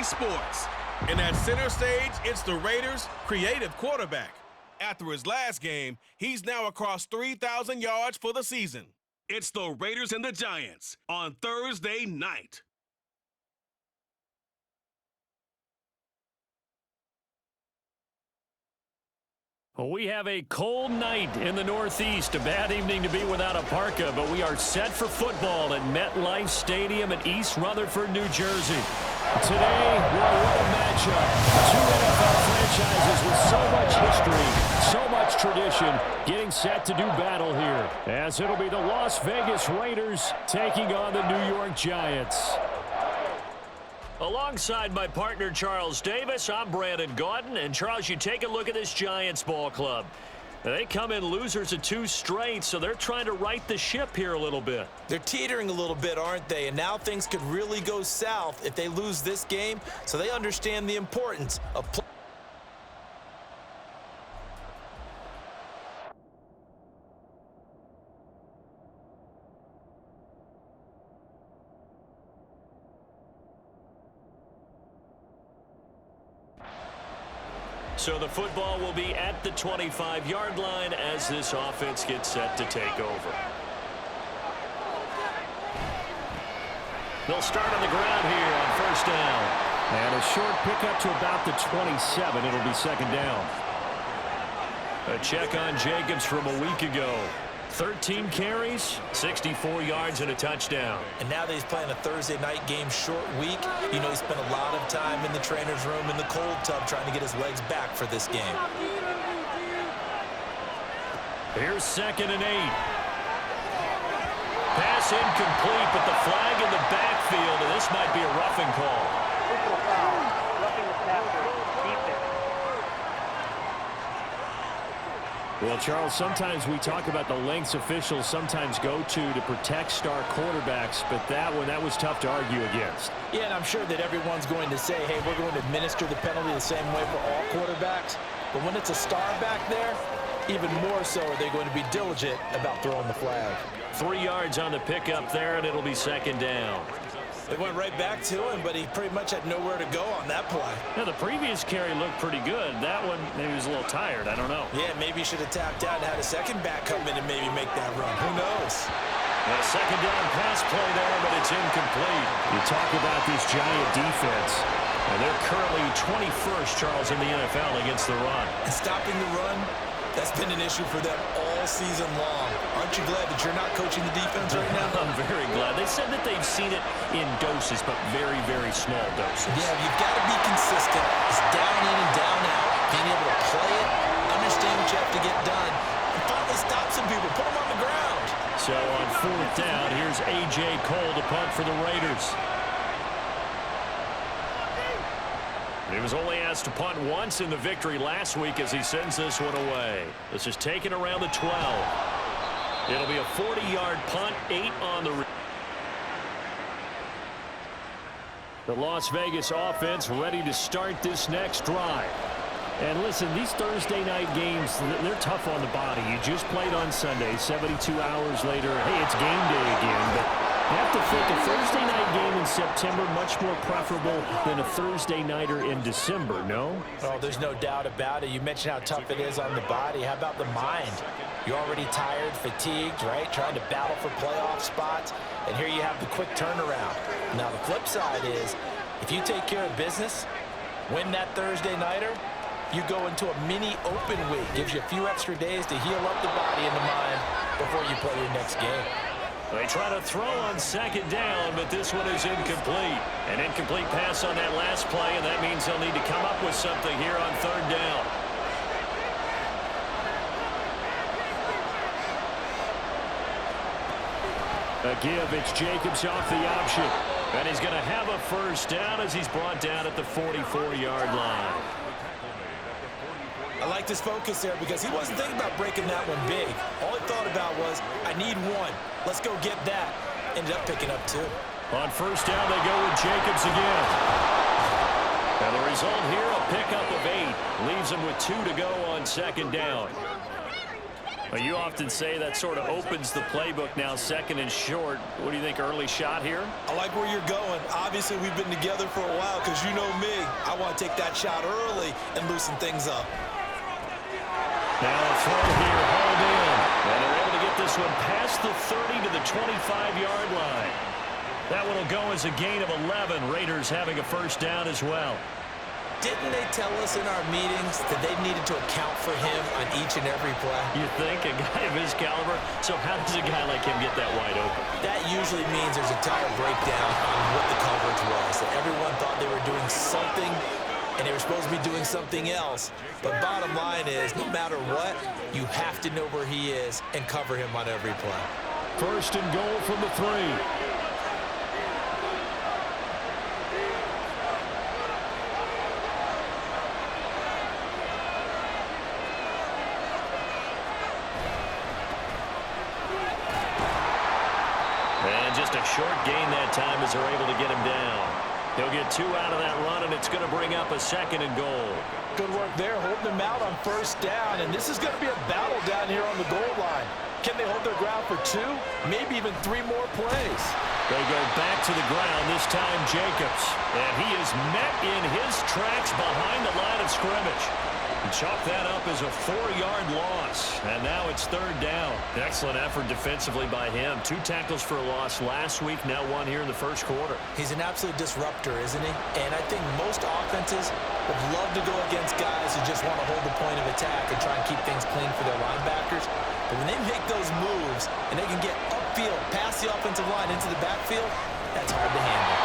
sports. And at center stage, it's the Raiders' creative quarterback. After his last game, he's now across 3,000 yards for the season. It's the Raiders and the Giants on Thursday night. We have a cold night in the Northeast. A bad evening to be without a parka, but we are set for football at MetLife Stadium in East Rutherford, New Jersey. Today, what a matchup. Two NFL franchises with so much history, so much tradition, getting set to do battle here, as it'll be the Las Vegas Raiders taking on the New York Giants. Alongside my partner, Charles Davis, I'm Brandon Gaudin. And, Charles, you take a look at this Giants ball club. They come in losers of 2 straight, so they're trying to right the ship here a little bit. They're teetering a little bit, aren't they? And now things could really go south if they lose this game, so they understand the importance of playing. So the football will be at the 25-yard line as this offense gets set to take over. They'll start on the ground here on first down. And a short pickup to about the 27. It'll be second down. A check on Jacobs from a week ago. 13 carries, 64 yards, and a touchdown. And now that he's playing a Thursday night game, short week, you know he spent a lot of time in the trainer's room in the cold tub trying to get his legs back for this game. Here's 2nd and 8. Pass incomplete, but the flag in the backfield, and this might be a roughing call. Well, Charles, sometimes we talk about the lengths officials sometimes go to protect star quarterbacks, but that was tough to argue against. Yeah, and I'm sure that everyone's going to say, hey, we're going to administer the penalty the same way for all quarterbacks. But when it's a star back there, even more so are they going to be diligent about throwing the flag. 3 yards on the pickup there, and it'll be second down. They went right back to him, but he pretty much had nowhere to go on that play. Yeah, the previous carry looked pretty good. That one, maybe he was a little tired. I don't know. Yeah, maybe he should have tapped out and had a second back come in and maybe make that run. Who knows? A second down pass play there, but it's incomplete. You talk about this Giant defense, and they're currently 21st, Charles, in the NFL against the run. And stopping the run, that's been an issue for them all season long. Aren't you glad that you're not coaching the defense right now? I'm very glad. They said that they've seen it in doses, but very, very small doses. Yeah, you've got to be consistent. It's down in and down out. Being able to play it, understand what you have to get done, and finally stop some people, put them on the ground. So on 4th down, here's A.J. Cole to punt for the Raiders. He was only asked to punt once in the victory last week as he sends this one away. This is taken around the 12. It'll be a 40-yard punt, 8 on the Las Vegas offense ready to start this next drive. And listen, these Thursday night games, they're tough on the body. You just played on Sunday, 72 hours later. Hey, it's game day again, but you have to think a Thursday night game in September much more preferable than a Thursday nighter in December, no? Oh, there's no doubt about it. You mentioned how tough it is on the body. How about the mind? You're already tired, fatigued, right? Trying to battle for playoff spots. And here you have the quick turnaround. Now, the flip side is, if you take care of business, win that Thursday nighter, you go into a mini open week. Gives you a few extra days to heal up the body and the mind before you play your next game. They try to throw on second down, but this one is incomplete. An incomplete pass on that last play, and that means they'll need to come up with something here on 3rd down. A give, it's Jacobs off the option. And he's going to have a first down as he's brought down at the 44-yard line. I like this focus there because he wasn't thinking about breaking that one big. All he thought about was, I need one. Let's go get that. Ended up picking up 2. On first down, they go with Jacobs again. And the result here, a pickup of 8. Leaves him with 2 to go on second down. Well, you often say that sort of opens the playbook now, second and short. What do you think, early shot here? I like where you're going. Obviously, we've been together for a while because you know me. I want to take that shot early and loosen things up. Now a throw here, hauled in. And they're able to get this one past the 30 to the 25-yard line. That one will go as a gain of 11. Raiders having a first down as well. Didn't they tell us in our meetings that they needed to account for him on each and every play? You think? A guy of his caliber? So how does a guy like him get that wide open? That usually means there's a tire breakdown on what the coverage was. That everyone thought they were doing something, and they were supposed to be doing something else. But bottom line is, no matter what, you have to know where he is and cover him on every play. First and goal from the 3. And just a short gain that time as they're able to get him down. He'll get 2 out of that run, and it's going to bring up a second and goal. Good work there, holding him out on first down. And this is going to be a battle down here on the goal line. Can they hold their ground for 2, maybe even 3 more plays? They go back to the ground, this time Jacobs. And he is met in his tracks behind the line of scrimmage. Chalk that up as a 4-yard loss. And now it's third down. Excellent effort defensively by him. 2 tackles for a loss last week, now 1 here in the first quarter. He's an absolute disruptor, isn't he? And I think most offenses would love to go against guys who just want to hold the point of attack and try and keep things clean for their linebackers. But when they make those moves and they can get upfield past the offensive line into the backfield, that's hard to handle.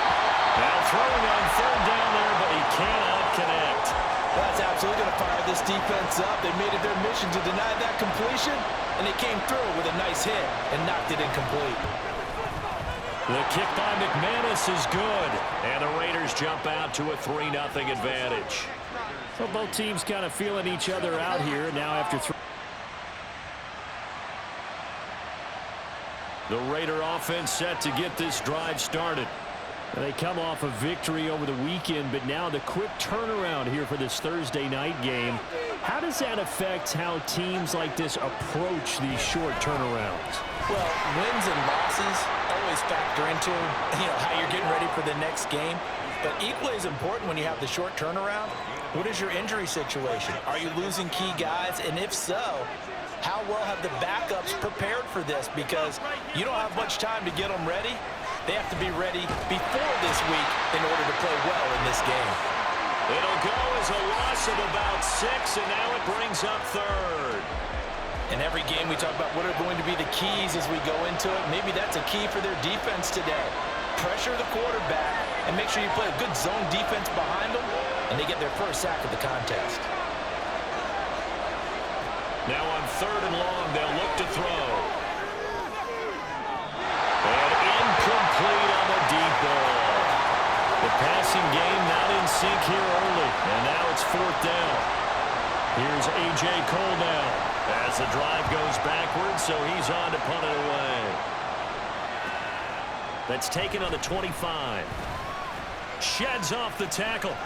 Now throwing on third down there, but he cannot connect. Well, that's absolutely going to fire this defense up. They made it their mission to deny that completion, and they came through with a nice hit and knocked it incomplete. The kick by McManus is good, and the Raiders jump out to a 3-0 advantage. So both teams kind of feeling each other out here now after 3. The Raider offense set to get this drive started. They come off a victory over the weekend, but now the quick turnaround here for this Thursday night game. How does that affect how teams like this approach these short turnarounds? Well, wins and losses always factor into, how you're getting ready for the next game. But equally as important when you have the short turnaround, what is your injury situation? Are you losing key guys? And if so, how well have the backups prepared for this? Because you don't have much time to get them ready. They have to be ready before this week in order to play well in this game. It'll go as a loss of about 6, and now it brings up third. In every game we talk about what are going to be the keys as we go into it. Maybe that's a key for their defense today. Pressure the quarterback and make sure you play a good zone defense behind them, and they get their first sack of the contest. Now on third and long, they'll look to throw. And incomplete on the deep ball. The passing game not in sync here early, and now it's fourth down. Here's A.J. Cole now as the drive goes backwards, so he's on to punt it away. That's taken on the 25. Sheds off the tackle.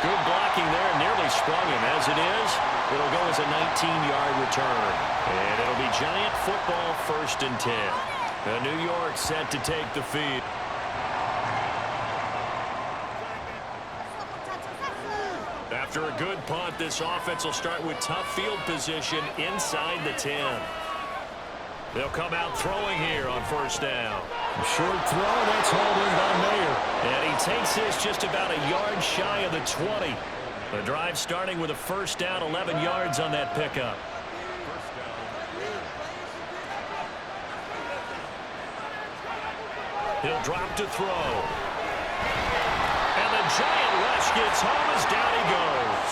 Good blocking there, nearly sprung him. As it is, it'll go as a 19-yard return. And it'll be Giant football, 1st and 10. New York set to take the feed. After a good punt, this offense will start with tough field position inside the 10. They'll come out throwing here on first down. Short throw, that's hauled in by Mayer. And he takes this just about a yard shy of the 20. The drive starting with a first down, 11 yards on that pickup. He'll drop to throw. And the Giant rush gets home as down he goes.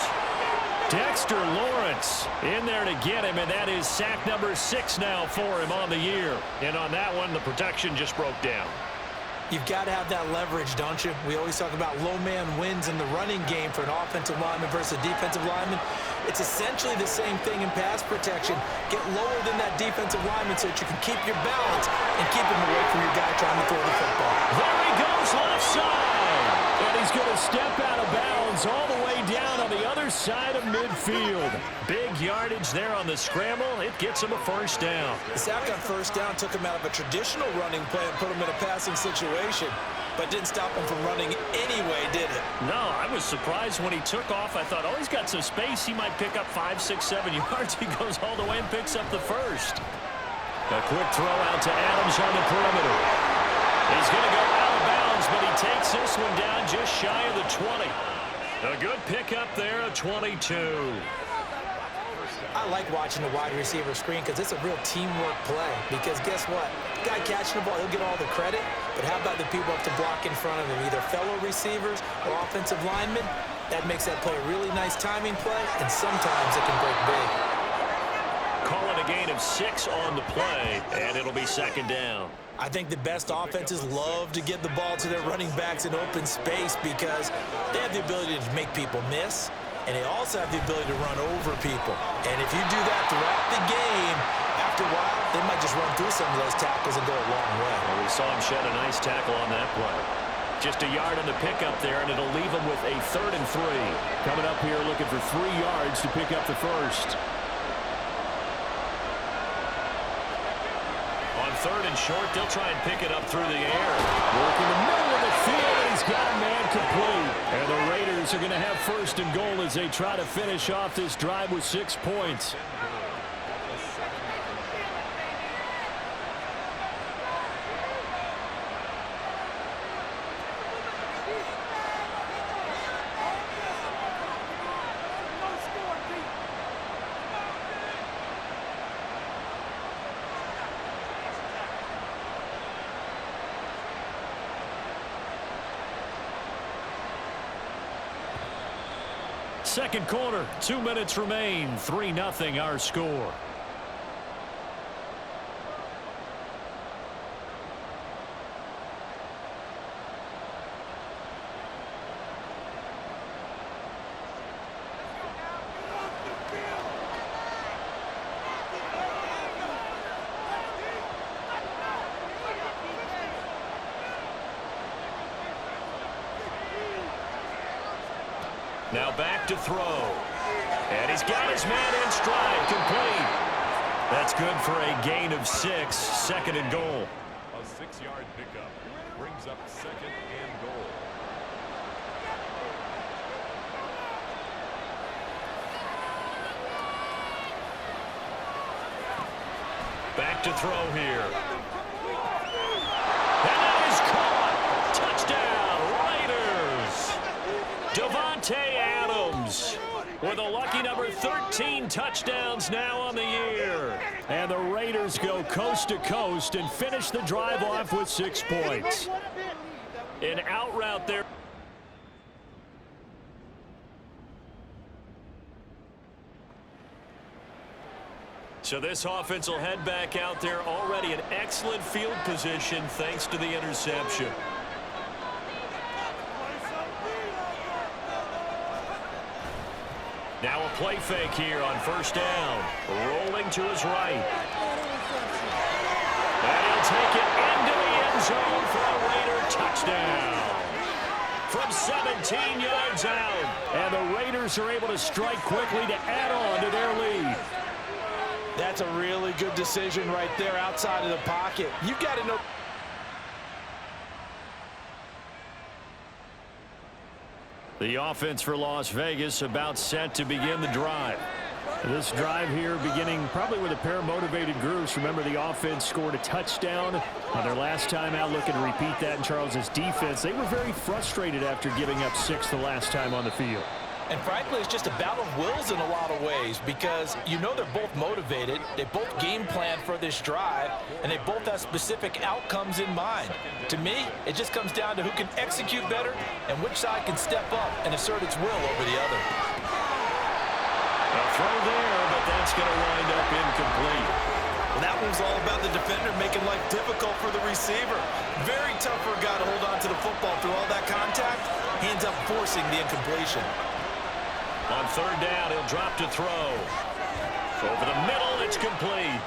Dexter Lawrence in there to get him, and that is sack number 6 now for him on the year. And on that one, the protection just broke down. You've got to have that leverage, don't you? We always talk about low man wins in the running game for an offensive lineman versus a defensive lineman. It's essentially the same thing in pass protection. Get lower than that defensive lineman so that you can keep your balance and keep him away from your guy trying to throw the football. There he goes left side. And he's going to step out of bounds all the way down on the other side of midfield. Big yardage there on the scramble. It gets him a first down. The sack on first down took him out of a traditional running play and put him in a passing situation, but didn't stop him from running anyway, did it? No, I was surprised when he took off. I thought, oh, he's got some space. He might pick up 5, 6, 7 yards. He goes all the way and picks up the first. A quick throw out to Adams on the perimeter. He's going to go out of bounds, but he takes this one down just shy of the 20. A good pickup there, a 22. I like watching the wide receiver screen because it's a real teamwork play. Because guess what? The guy catching the ball, he'll get all the credit. But how about the people up to block in front of him, either fellow receivers or offensive linemen? That makes that play a really nice timing play, and sometimes it can break big. Call it a gain of 6 on the play, and it'll be second down. I think the best offenses love to get the ball to their running backs in open space because they have the ability to make people miss, and they also have the ability to run over people. And if you do that throughout the game, after a while, they might just run through some of those tackles and go a long way. Well, we saw him shed a nice tackle on that play. Just a yard on the pickup there, and it'll leave him with a 3rd and 3. Coming up here looking for 3 yards to pick up the first. On 3rd and short, they'll try and pick it up through the air. Working the middle of the field, and he's got a man complete. And the Raiders are going to have 1st and goal as they try to finish off this drive with 6 points. Second quarter, 2 minutes remain. 3-0 our score. Now back to throw. And he's got his man in stride, complete. That's good for a gain of 6, 2nd and goal. A 6-yard pickup brings up 2nd and goal. Back to throw here. And that is caught. Touchdown, Raiders. Devontae Adams with a lucky number 13 touchdowns now on the year. And the Raiders go coast to coast and finish the drive off with 6 points. An out route there. So this offense will head back out there, already in excellent field position thanks to the interception. Now a play fake here on 1st down. Rolling to his right. And he'll take it into the end zone for a Raider touchdown. From 17 yards out. And the Raiders are able to strike quickly to add on to their lead. That's a really good decision right there outside of the pocket. You've got to know. The offense for Las Vegas about set to begin the drive. This drive here beginning probably with a pair of motivated groups. Remember, the offense scored a touchdown on their last time out. Looking to repeat that in Charles's defense. They were very frustrated after giving up 6 the last time on the field. And frankly, it's just a battle of wills in a lot of ways because you know they're both motivated, they both game plan for this drive, and they both have specific outcomes in mind. To me, it just comes down to who can execute better and which side can step up and assert its will over the other. A throw there, but that's going to wind up incomplete. Well, that one's all about the defender making life difficult for the receiver. Very tough for a guy to hold on to the football through all that contact. He ends up forcing the incompletion. On 3rd down, he'll drop to throw. Over the middle, it's complete.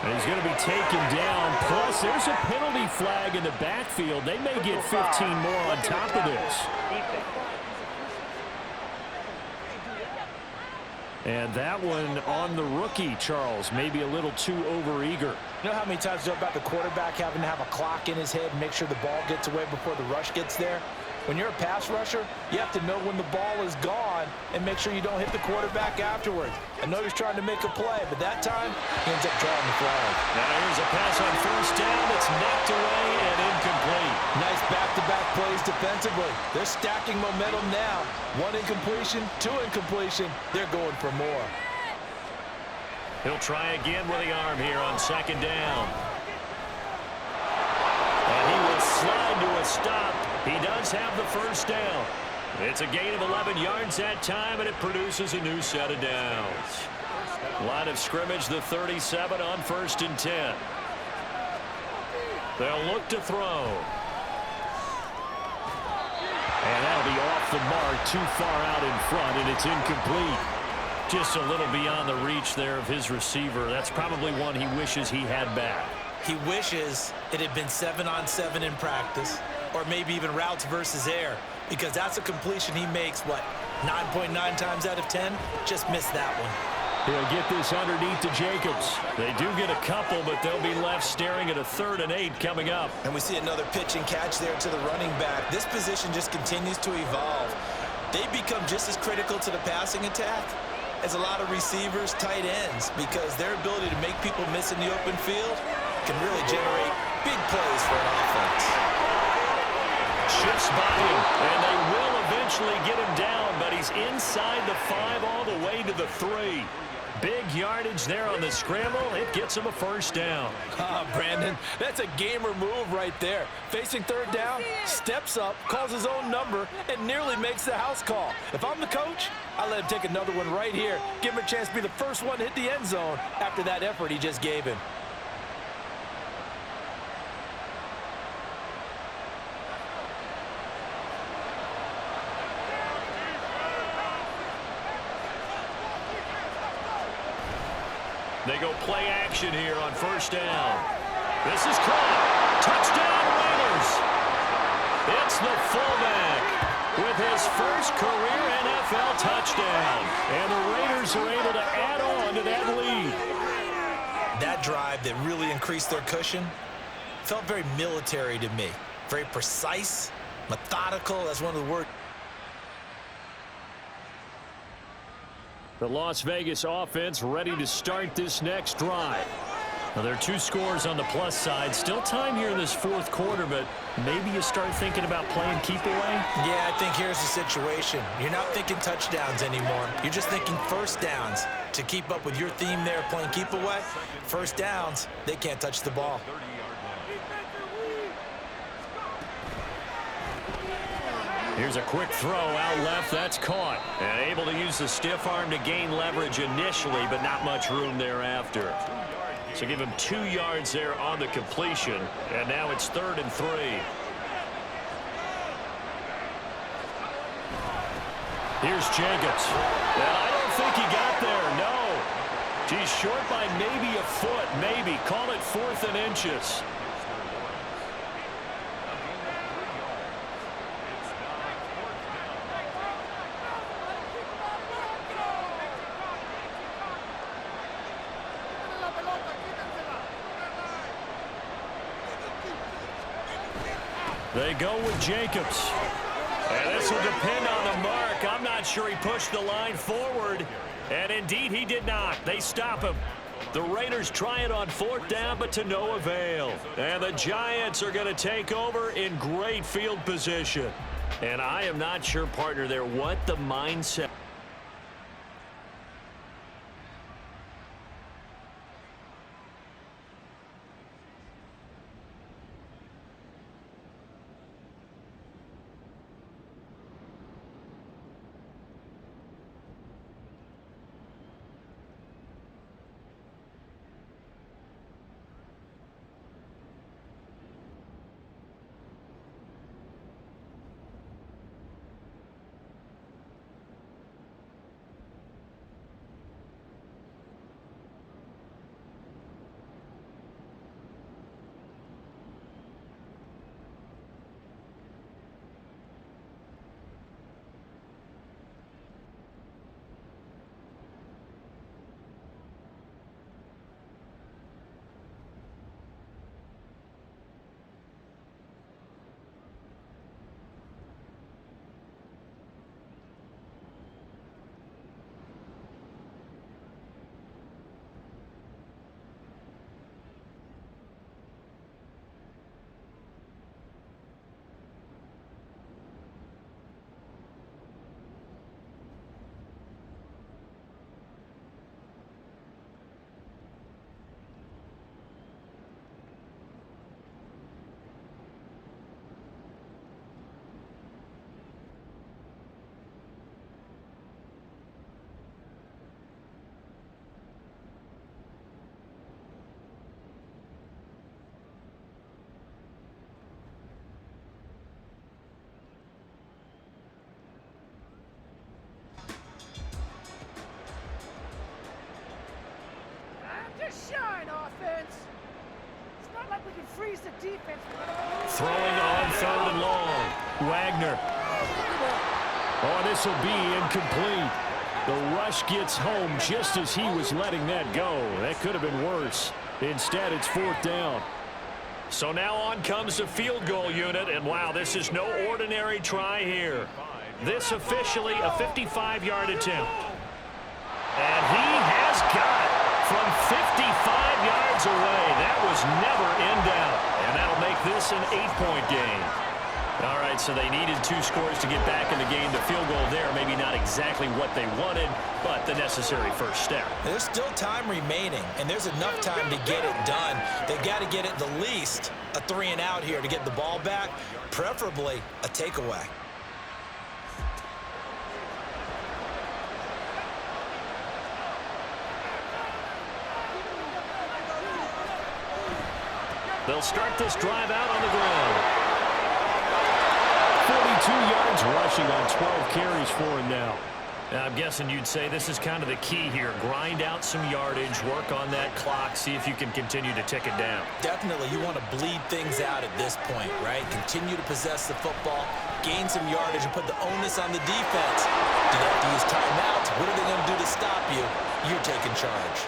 And he's going to be taken down. Plus, there's a penalty flag in the backfield. They may get 15 more on top of this. And that one on the rookie, Charles, maybe a little too overeager. You know how many times you talk about the quarterback having to have a clock in his head and make sure the ball gets away before the rush gets there? When you're a pass rusher, you have to know when the ball is gone and make sure you don't hit the quarterback afterwards. I know he's trying to make a play, but that time, he ends up drawing the flag. Now here's a pass on first down. It's knocked away and incomplete. Nice back-to-back plays defensively. They're stacking momentum now. 1 incompletion, 2 incompletion. They're going for more. He'll try again with the arm here on second down. And he will slide to a stop. He does have the first down. It's a gain of 11 yards that time, and it produces a new set of downs. Line of scrimmage, the 37 on 1st and 10. They'll look to throw. And that'll be off the mark, too far out in front, and it's incomplete. Just a little beyond the reach there of his receiver. That's probably one he wishes he had back. He wishes it had been 7-on-7 in practice, or maybe even routes versus air, because that's a completion he makes, what, 9.9 times out of 10? Just missed that one. He'll get this underneath to Jacobs. They do get a couple, but they'll be left staring at a 3rd and 8 coming up. And we see another pitch and catch there to the running back. This position just continues to evolve. They become just as critical to the passing attack as a lot of receivers, tight ends, because their ability to make people miss in the open field can really generate big plays for an offense. Shifts by him, and they will eventually get him down, but he's inside the 5 all the way to the 3. Big yardage there on the scramble. It gets him a first down. Brandon, that's a gamer move right there. Facing 3rd down, steps up, calls his own number, and nearly makes the house call. If I'm the coach, I let him take another one right here. Give him a chance to be the first one to hit the end zone after that effort he just gave him. They go play action here on first down. This is caught. Touchdown, Raiders. It's the fullback with his first career NFL touchdown. And the Raiders are able to add on to that lead. That drive that really increased their cushion felt very military to me. Very precise, methodical. That's one of the words. The Las Vegas offense ready to start this next drive. Now, there are 2 scores on the plus side. Still time here in this 4th quarter, but maybe you start thinking about playing keep away? Yeah, I think here's the situation. You're not thinking touchdowns anymore. You're just thinking first downs. To keep up with your theme there, playing keep away, first downs, they can't touch the ball. Here's a quick throw out left. That's caught. And able to use the stiff arm to gain leverage initially, but not much room thereafter. So give him 2 yards there on the completion. And now it's 3rd and 3. Here's Jacobs. And I don't think he got there. No. He's short by maybe a foot. Maybe. Call it 4th and inches. They go with Jacobs. And this will depend on the mark. I'm not sure he pushed the line forward. And indeed, he did not. They stop him. The Raiders try it on 4th down, but to no avail. And the Giants are going to take over in great field position. And I am not sure, partner, there what the mindset. Shine, offense. It's not like we can freeze the defense. Throwing on 3rd and long. Wagner. Oh, this will be incomplete. The rush gets home just as he was letting that go. That could have been worse. Instead, it's 4th down. So now on comes the field goal unit, and wow, this is no ordinary try here. This officially a 55-yard attempt. And he has got it from 55 yards away. That was never in doubt. And that'll make this an 8-point game. All right, so they needed 2 scores to get back in the game. The field goal there, maybe not exactly what they wanted, but the necessary first step. There's still time remaining, and there's enough time to get it done. They've got to get it the least a 3-and-out here to get the ball back, preferably a takeaway. They'll start this drive out on the ground. 42 yards rushing on 12 carries for him now. Now, I'm guessing you'd say this is kind of the key here. Grind out some yardage, work on that clock, see if you can continue to tick it down. Definitely, you want to bleed things out at this point, right? Continue to possess the football, gain some yardage, and put the onus on the defense. Do they have to use timeouts? What are they going to do to stop you? You're taking charge.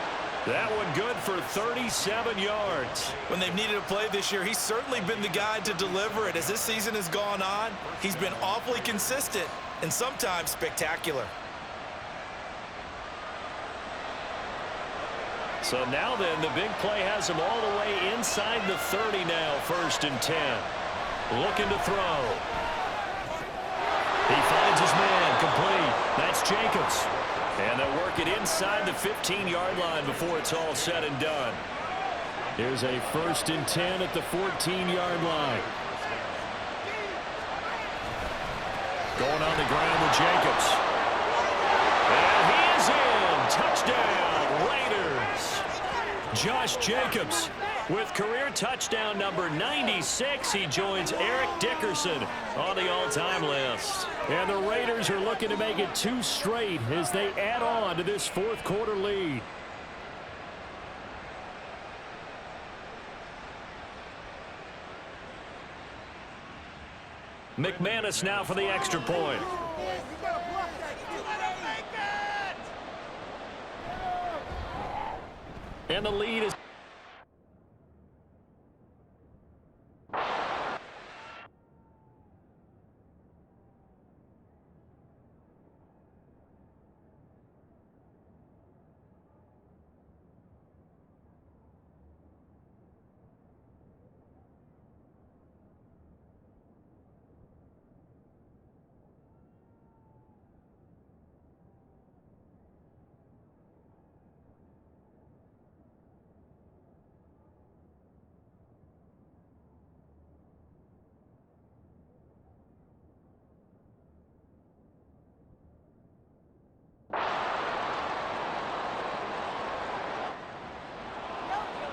That one good for 37 yards. When they've needed a play this year, he's certainly been the guy to deliver it. As this season has gone on, he's been awfully consistent and sometimes spectacular. So now then, the big play has him all the way inside the 30 now, 1st and 10. Looking to throw. He finds his man, complete. That's Jacobs. And they'll work it inside the 15-yard line before it's all said and done. Here's a 1st and 10 at the 14-yard line. Going on the ground with Jacobs. And he is in. Touchdown, Raiders. Josh Jacobs with career touchdown number 96. He joins Eric Dickerson on the all-time list. And the Raiders are looking to make it 2 straight as they add on to this 4th quarter lead. McManus now for the extra point. And the lead is...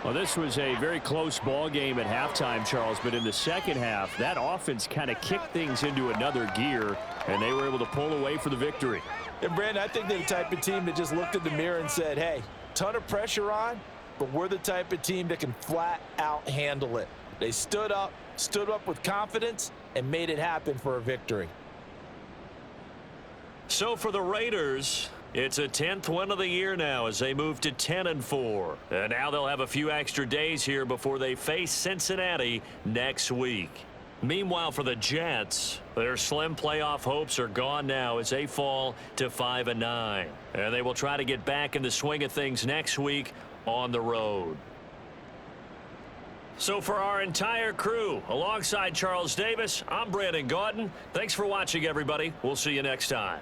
Well, this was a very close ball game at halftime, Charles, but in the second half, that offense kind of kicked things into another gear, and they were able to pull away for the victory. And, Brandon, I think they're the type of team that just looked in the mirror and said, hey, ton of pressure on, but we're the type of team that can flat out handle it. They stood up with confidence, and made it happen for a victory. So for the Raiders, it's a 10th win of the year now as they move to 10-4. And now they'll have a few extra days here before they face Cincinnati next week. Meanwhile, for the Jets, their slim playoff hopes are gone now as they fall to 5-9. And they will try to get back in the swing of things next week on the road. So for our entire crew, alongside Charles Davis, I'm Brandon Gaudin. Thanks for watching, everybody. We'll see you next time.